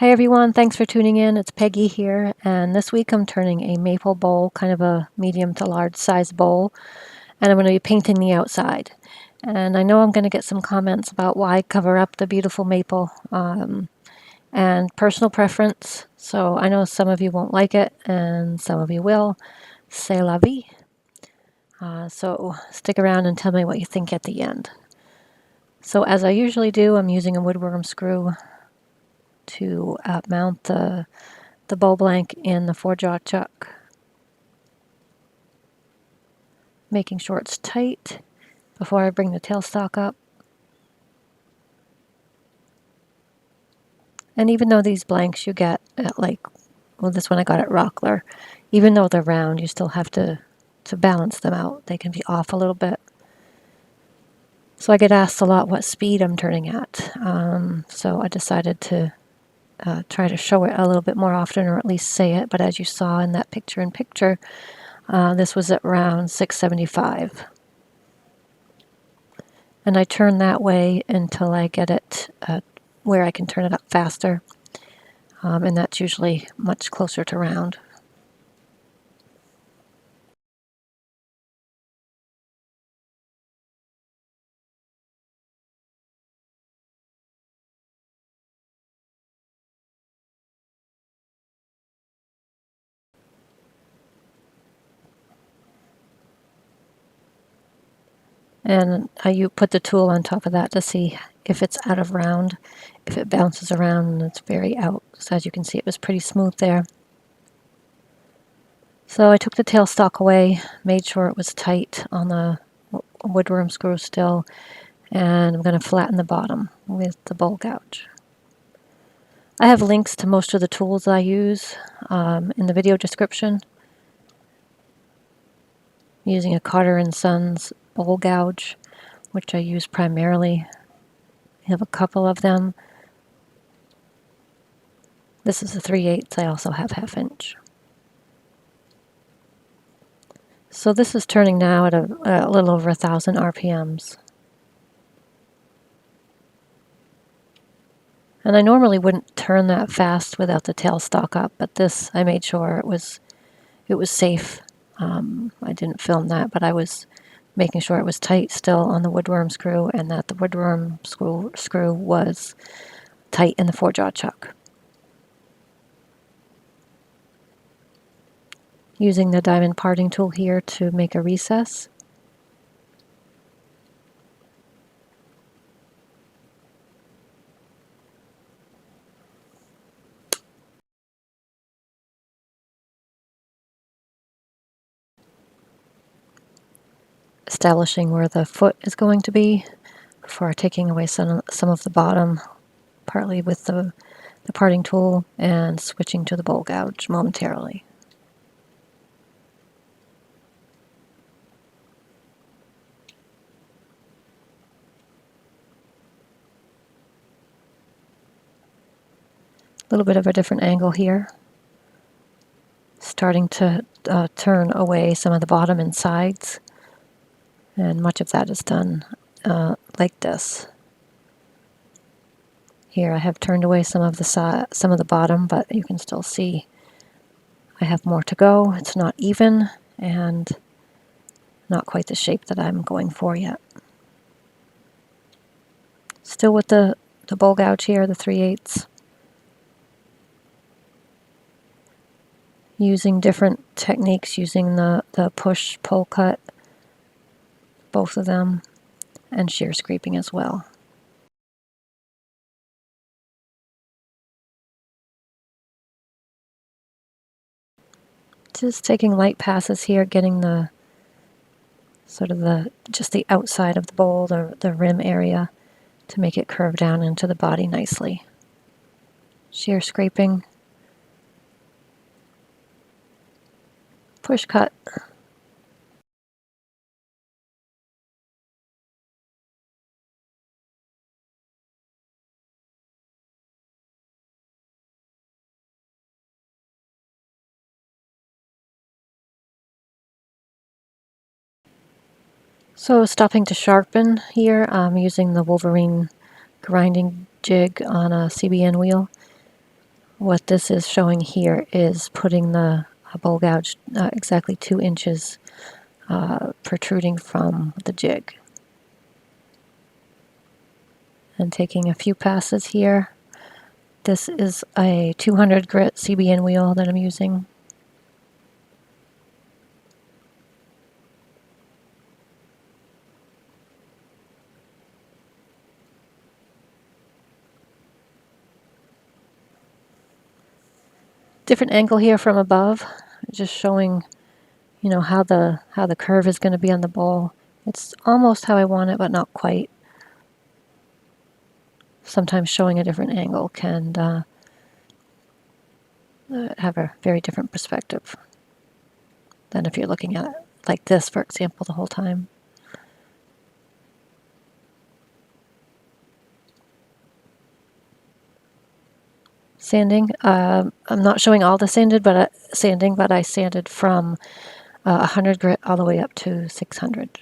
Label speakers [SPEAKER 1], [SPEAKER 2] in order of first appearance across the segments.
[SPEAKER 1] Hey everyone, thanks for tuning in. It's Peggy here, and this week I'm turning a maple bowl, kind of a medium to large size bowl, and I'm going to be painting the outside. And I know I'm going to get some comments about why cover up the beautiful maple, and personal preference. So I know some of you won't like it, and some of you will. C'est la vie. So stick around and tell me what you think at the end. So as I usually do, I'm using a woodworm screw to mount the bowl blank in the 4-jaw chuck, making sure it's tight before I bring the tailstock up. And even though these blanks you get at this one I got at Rockler, even though they're round, you still have to balance them out. They can be off a little bit. So I get asked a lot what speed I'm turning at. So I decided to try to show it a little bit more often, or at least say it. But as you saw in that picture, this was at around 675. And I turn that way until I get it where I can turn it up faster. And that's usually much closer to round. And you put the tool on top of that to see if it's out of round. If it bounces around and it's very out. So as you can see, it was pretty smooth there. So I took the tailstock away, made sure it was tight on the woodworm screw still, and I'm going to flatten the bottom with the bowl gouge. I have links to most of the tools I use in the video description. I'm using a Carter & Sons bowl gouge, which I use primarily. I have a couple of them. This is a 3/8. I also have 1/2 inch. So this is turning now at a little over 1,000 RPMs. And I normally wouldn't turn that fast without the tailstock up, but this I made sure it was safe. I didn't film that, but I was making sure it was tight still on the woodworm screw, and that the woodworm screw was tight in the 4-jaw chuck. Using the diamond parting tool here to make a recess. Establishing where the foot is going to be before taking away some of the bottom, partly with the parting tool, and switching to the bowl gouge momentarily. A little bit of a different angle here. Starting to turn away some of the bottom and sides, and much of that is done like this. Here I have turned away some of the bottom, but you can still see I have more to go. It's not even and not quite the shape that I'm going for yet. Still with the bowl gouge here, the 3/8. Using different techniques, using the push-pull cut, both of them, and shear scraping as well. Just taking light passes here, getting the just the outside of the bowl, the rim area, to make it curve down into the body nicely. Shear scraping, push cut. So stopping to sharpen here, I'm using the Wolverine grinding jig on a CBN wheel. what this is showing here is putting the bowl gouge exactly 2 inches protruding from the jig. And taking a few passes here. This is a 200 grit CBN wheel that I'm using. Different angle here from above, just showing, you know, how the curve is going to be on the bowl. It's almost how I want it, but not quite. Sometimes showing a different angle can have a very different perspective than if you're looking at it like this, for example, the whole time. Sanding. I'm not showing all the sanding, but I sanded from 100 grit all the way up to 600.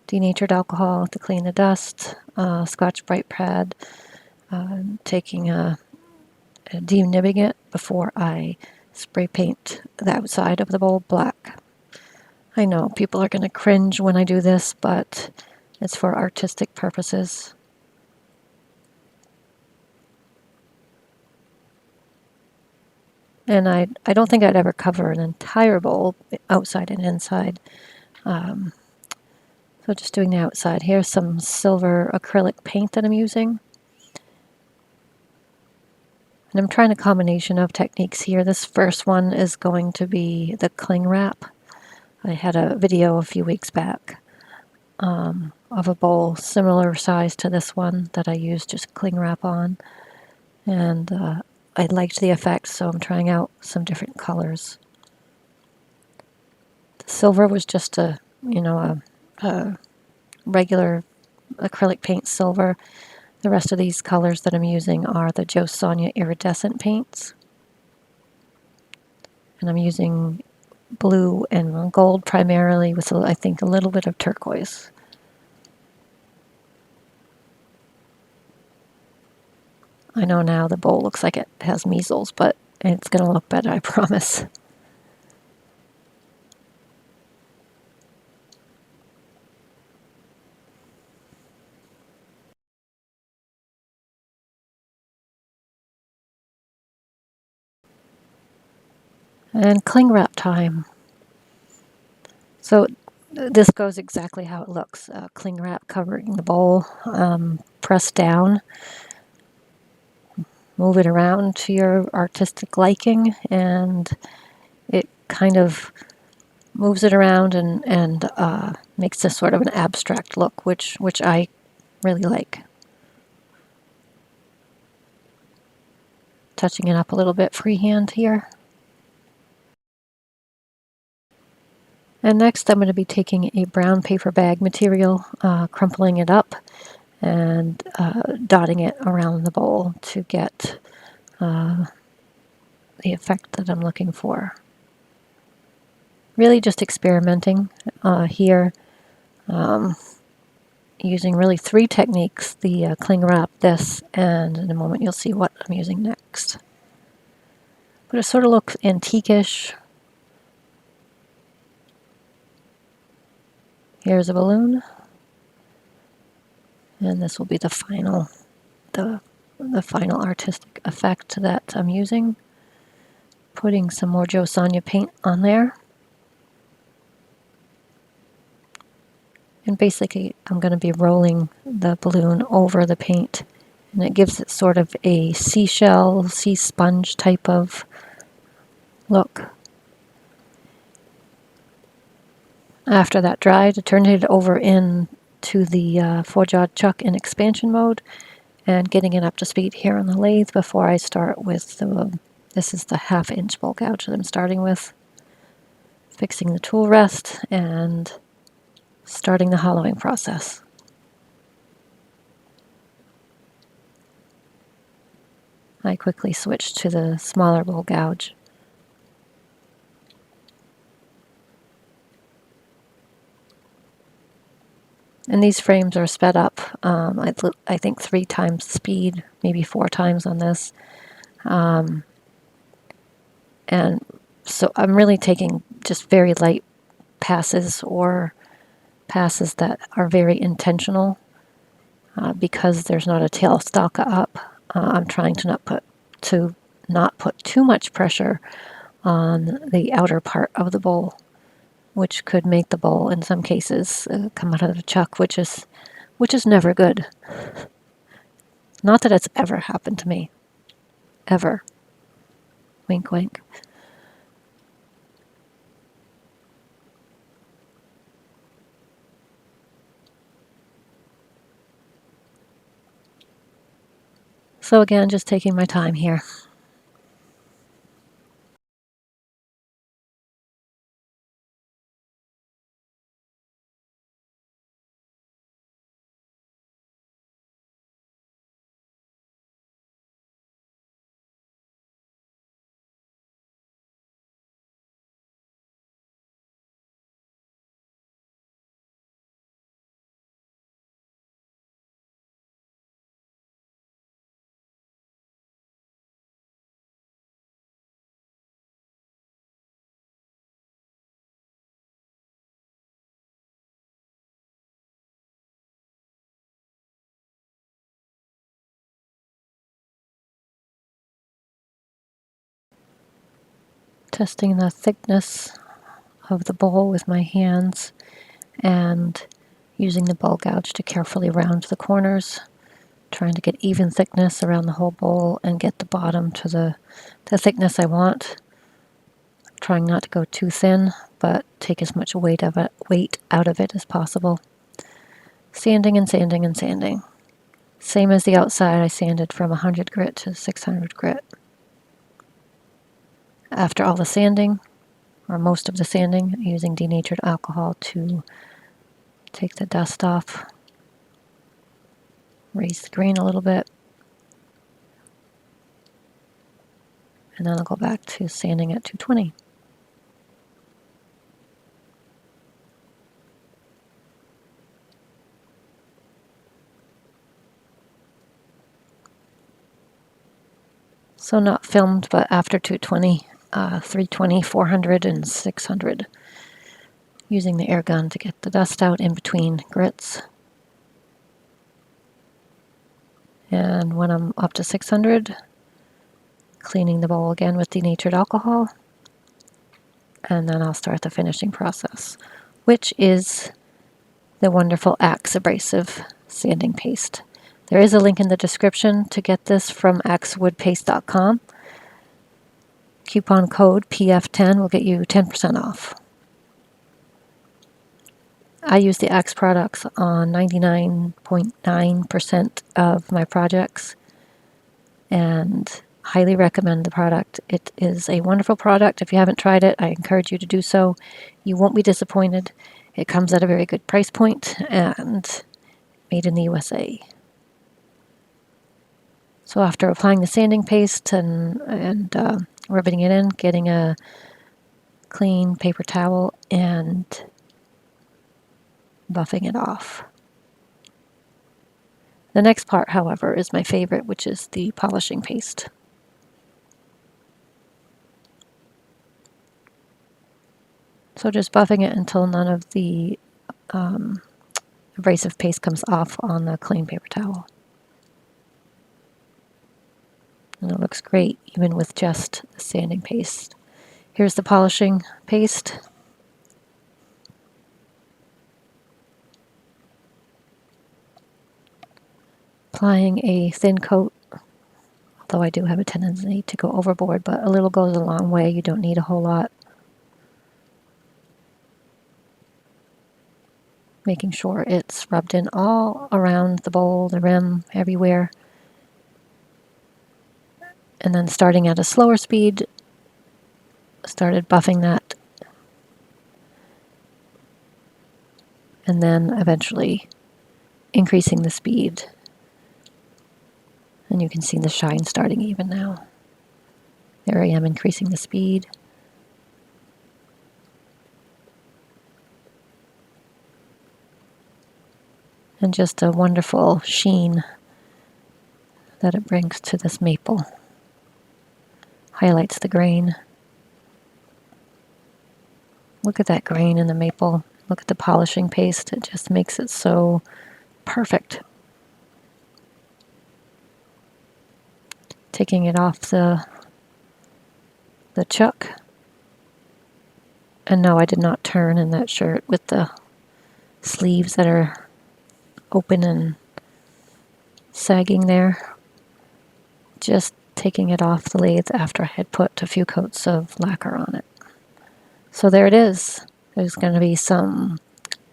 [SPEAKER 1] Denatured alcohol to clean the dust. Scotch-Brite pad. Taking denibbing it before I spray paint the outside of the bowl black. I know people are going to cringe when I do this, but it's for artistic purposes. And I don't think I'd ever cover an entire bowl, outside and inside. So just doing the outside. Here's some silver acrylic paint that I'm using. And I'm trying a combination of techniques here. This first one is going to be the cling wrap. I had a video a few weeks back of a bowl similar size to this one that I used just cling wrap on. And I liked the effect, so I'm trying out some different colors. The silver was just a regular acrylic paint silver. The rest of these colors that I'm using are the Jo Sonja iridescent paints. And I'm using blue and gold primarily with, I think, a little bit of turquoise. I know now the bowl looks like it has measles, but it's going to look better, I promise. And cling wrap time. So this goes exactly how it looks. Cling wrap covering the bowl, press down, move it around to your artistic liking, and it kind of moves it around and makes this sort of an abstract look, which I really like. Touching it up a little bit freehand here. And next I'm going to be taking a brown paper bag material, crumpling it up, and dotting it around the bowl to get the effect that I'm looking for. Really just experimenting here, using really 3 techniques, the cling wrap, this, and in a moment you'll see what I'm using next. But it sort of looks antique-ish. Here's a balloon. And this will be the final, the final artistic effect that I'm using. Putting some more Jo Sonja paint on there. And basically I'm going to be rolling the balloon over the paint, and it gives it sort of a seashell, sea sponge type of look. After that dried, I turned it over into the 4-jaw chuck in expansion mode and getting it up to speed here on the lathe before I start with this is the 1/2 inch bowl gouge that I'm starting with. Fixing the tool rest and starting the hollowing process. I quickly switched to the smaller bowl gouge. And these frames are sped up, I think 3 times the speed, maybe 4 times on this. And so I'm really taking just very light passes or passes that are very intentional because there's not a tailstock up. I'm trying to not put too much pressure on the outer part of the bowl, which could make the bowl in some cases come out of the chuck, which is never good. Not that it's ever happened to me, ever. Wink, wink. So again, just taking my time here. Testing the thickness of the bowl with my hands and using the ball gouge to carefully round the corners, trying to get even thickness around the whole bowl and get the bottom to the thickness I want. Trying not to go too thin, but take as much weight out of it as possible. Sanding and sanding and sanding. Same as the outside, I sanded from 100 grit to 600 grit. After all the sanding, or most of the sanding, using denatured alcohol to take the dust off, raise the grain a little bit, and then I'll go back to sanding at 220. So not filmed, but after 220, 320, 400, and 600. Using the air gun to get the dust out in between grits. And when I'm up to 600, cleaning the bowl again with denatured alcohol. And then I'll start the finishing process, which is the wonderful Axe abrasive sanding paste. There is a link in the description to get this from axewoodpaste.com. Coupon code PF10 will get you 10% off. I use the Axe products on 99.9% of my projects and highly recommend the product. It is a wonderful product. If you haven't tried it, I encourage you to do so. You won't be disappointed. It comes at a very good price point and made in the USA. So after applying the sanding paste and rubbing it in, getting a clean paper towel and buffing it off. The next part, however, is my favorite, which is the polishing paste. So just buffing it until none of the abrasive paste comes off on the clean paper towel. And it looks great even with just the sanding paste. Here's the polishing paste. Applying a thin coat, although I do have a tendency to go overboard, but a little goes a long way. You don't need a whole lot. Making sure it's rubbed in all around the bowl, the rim, everywhere. And then starting at a slower speed, started buffing that. And then eventually increasing the speed. And you can see the shine starting even now. There I am increasing the speed. And just a wonderful sheen that it brings to this maple. highlights the grain. Look at that grain in the maple. Look at the polishing paste. It just makes it so perfect. Taking it off the chuck. And no, I did not turn in that shirt with the sleeves that are open and sagging there. Just taking it off the lathe after I had put a few coats of lacquer on it. So there it is. There's going to be some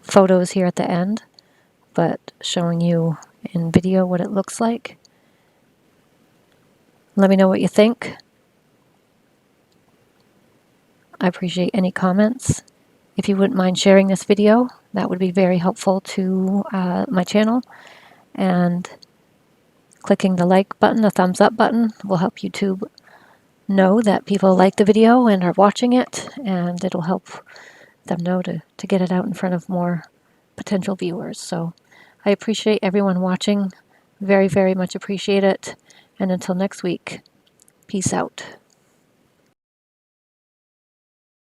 [SPEAKER 1] photos here at the end, but showing you in video what it looks like. Let me know what you think. I appreciate any comments. If you wouldn't mind sharing this video, that would be very helpful to my channel. And clicking the like button, the thumbs up button, will help YouTube know that people like the video and are watching it, and it'll help them know to get it out in front of more potential viewers. So I appreciate everyone watching. Very, very much appreciate it. And until next week, peace out.